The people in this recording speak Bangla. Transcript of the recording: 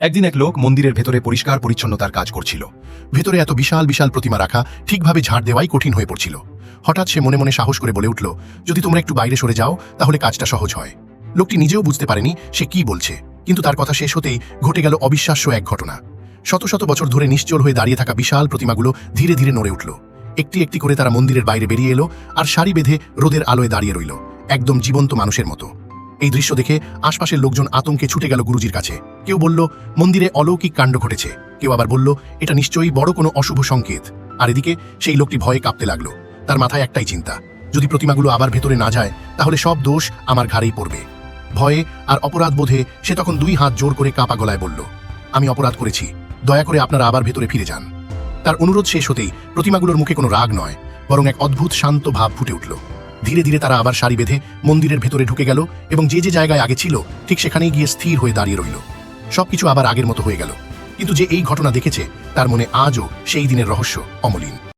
একদিন এক লোক মন্দিরের ভেতরে পরিষ্কার পরিচ্ছন্নতার কাজ করছিল। ভেতরে এত বিশাল বিশাল প্রতিমা রাখা, ঠিকভাবে ঝাড় দেওয়াই কঠিন হয়ে পড়ছিল। হঠাৎ সে মনে মনে সাহস করে বলে উঠল, যদি তোমরা একটু বাইরে সরে যাও তাহলে কাজটা সহজ হয়। লোকটি নিজেও বুঝতে পারেনি সে কি বলছে, কিন্তু তার কথা শেষ হতেই ঘটে গেল অবিশ্বাস্য এক ঘটনা। শত শত বছর ধরে নিশ্চল হয়ে দাঁড়িয়ে থাকা বিশাল প্রতিমাগুলো ধীরে ধীরে নড়ে উঠল। একটি একটি করে তারা মন্দিরের বাইরে বেরিয়ে এলো আর সারি বেঁধে রোদের আলোয় দাঁড়িয়ে রইল, একদম জীবন্ত মানুষের মতো। এই দৃশ্য দেখে আশপাশের লোকজন আতঙ্কে ছুটে গেল গুরুজির কাছে। কেউ বলল মন্দিরে অলৌকিক কাণ্ড ঘটেছে, কেউ আবার বলল এটা নিশ্চয়ই বড় কোনো অশুভ সংকেত। আর এদিকে সেই লোকটি ভয়ে কাঁপতে লাগলো। তার মাথায় একটাই চিন্তা, যদি প্রতিমাগুলো আবার ভেতরে না যায় তাহলে সব দোষ আমার ঘাড়েই পড়বে। ভয়ে আর অপরাধ বোধে সে তখন দুই হাত জোর করে কাঁপা গলায় বলল, আমি অপরাধ করেছি, দয়া করে আপনারা আবার ভেতরে ফিরে যান। তার অনুরোধ শেষ হতেই প্রতিমাগুলোর মুখে কোনো রাগ নয়, বরং এক অদ্ভুত শান্ত ভাব ফুটে উঠল। ধীরে ধীরে তারা আবার সারি বেঁধে মন্দিরের ভেতরে ঢুকে গেল এবং যে যে জায়গায় আগে ছিল ঠিক সেখানেই গিয়ে স্থির হয়ে দাঁড়িয়ে রইল। সবকিছু আবার আগের মতো হয়ে গেল, কিন্তু যে এই ঘটনা দেখেছে তার মনে আজও সেই দিনের রহস্য অমলিন।